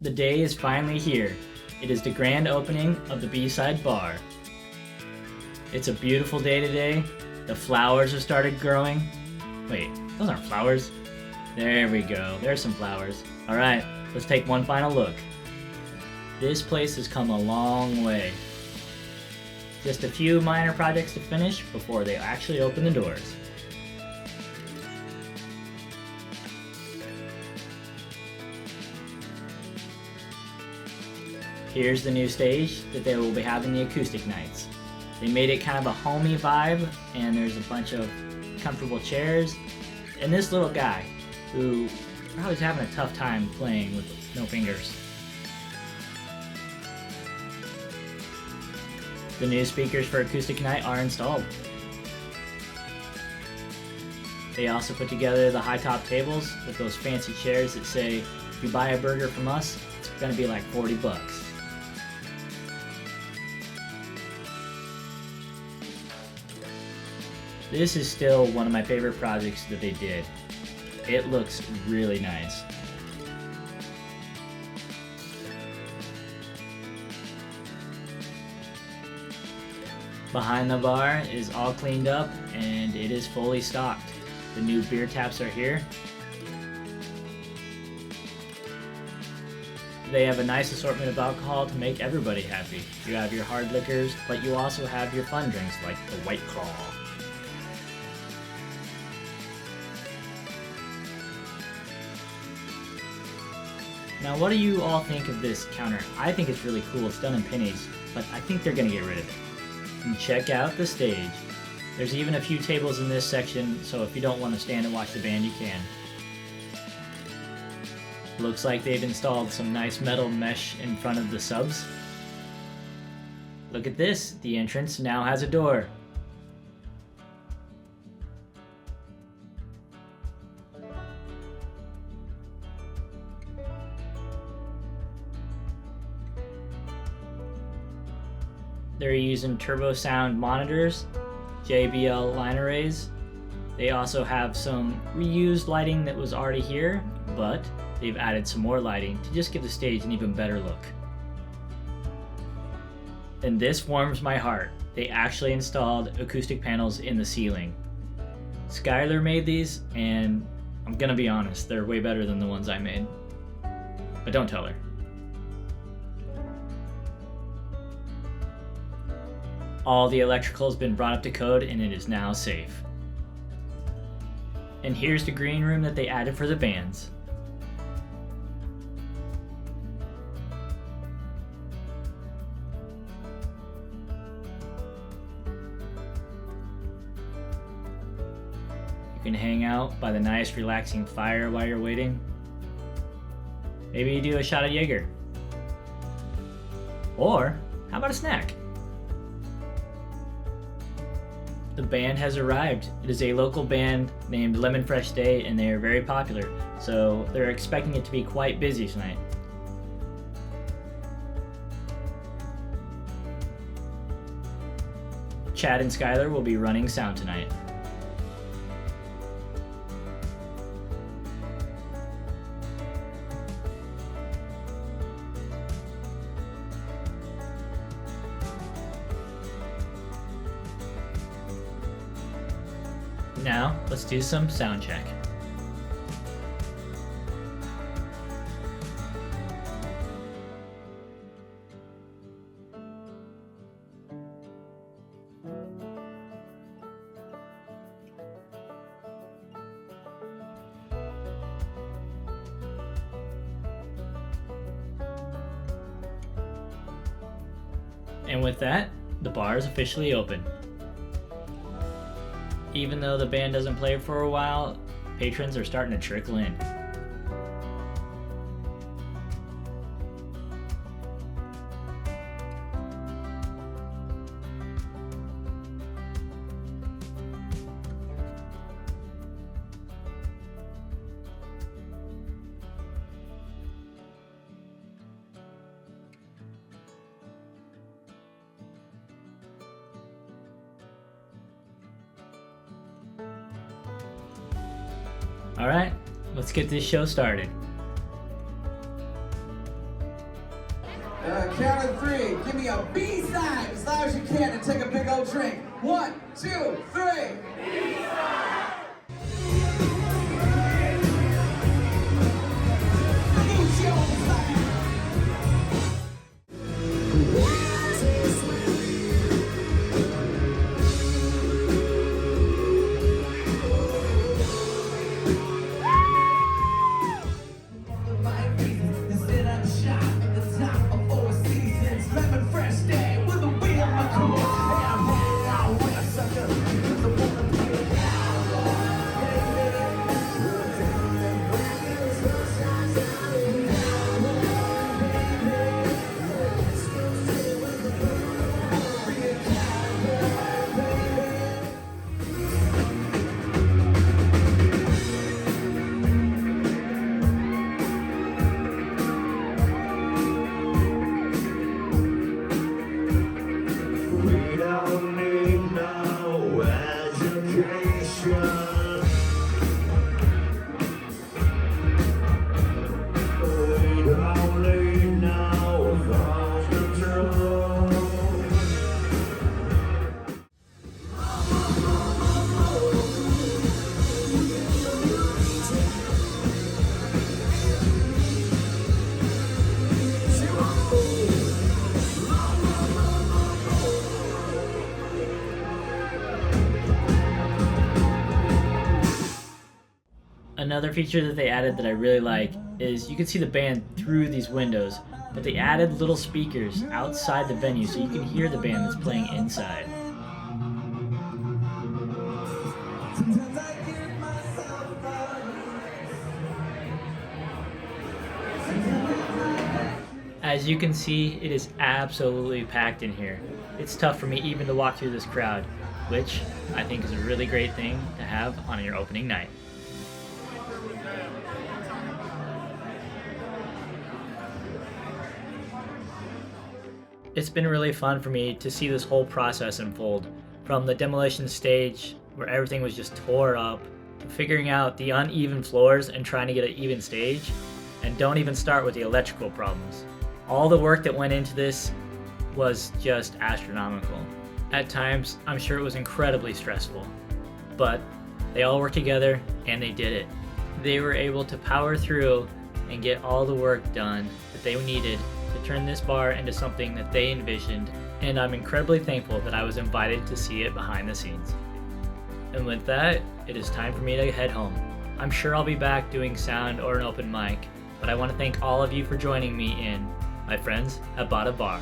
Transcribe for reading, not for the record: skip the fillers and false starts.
The day is finally here. It is the grand opening of the B-side bar. It's a beautiful day today. The flowers have started growing. Wait, those aren't flowers. There we go. There's some flowers. Alright, let's take one final look. This place has come a long way. Just a few minor projects to finish before they actually open the doors. Here's the new stage that they will be having the acoustic nights. They made it kind of a homey vibe, and there's a bunch of comfortable chairs, and this little guy who probably is having a tough time playing with no fingers. The new speakers for acoustic night are installed. They also put together the high top tables with those fancy chairs that say, if you buy a burger from us, it's gonna be like 40 bucks. This is still one of my favorite projects that they did. It looks really nice. Behind the bar is all cleaned up and it is fully stocked. The new beer taps are here. They have a nice assortment of alcohol to make everybody happy. You have your hard liquors, but you also have your fun drinks like the White Claw. Now, what do you all think of this counter? I think it's really cool. It's done in pennies, but I think they're gonna get rid of it. And check out the stage. There's even a few tables in this section, so if you don't want to stand and watch the band, you can. Looks like they've installed some nice metal mesh in front of the subs. Look at this, the entrance now has a door. They're using Turbosound monitors, JBL line arrays. They also have some reused lighting that was already here, but they've added some more lighting to just give the stage an even better look. And this warms my heart. They actually installed acoustic panels in the ceiling. Skylar made these, and I'm gonna be honest, they're way better than the ones I made. But don't tell her. All the electrical has been brought up to code and it is now safe. And here's the green room that they added for the bands. You can hang out by the nice relaxing fire while you're waiting. Maybe you do a shot of Jaeger. Or how about a snack? The band has arrived. It is a local band named Lemon Fresh Day, and they are very popular, so they're expecting it to be quite busy tonight. Chad and Skylar will be running sound tonight. Now, let's do some sound check. And with that, the bar is officially open. Even though the band doesn't play for a while, patrons are starting to trickle in. Alright, let's get this show started. Count of three. Give me a B-side as loud as you can and take a big old drink. 1, 2, 3. Another feature that they added that I really like is you can see the band through these windows, but they added little speakers outside the venue so you can hear the band that's playing inside. As you can see, it is absolutely packed in here. It's tough for me even to walk through this crowd, which I think is a really great thing to have on your opening night. It's been really fun for me to see this whole process unfold, from the demolition stage where everything was just tore up, to figuring out the uneven floors and trying to get an even stage, and don't even start with the electrical problems. All the work that went into this was just astronomical. At times, I'm sure it was incredibly stressful, but they all worked together and they did it. They were able to power through and get all the work done that they needed to turn this bar into something that they envisioned, and I'm incredibly thankful that I was invited to see it behind the scenes. And with that, it is time for me to head home. I'm sure I'll be back doing sound or an open mic, but I want to thank all of you for joining me in My Friends Have Bought a Bar.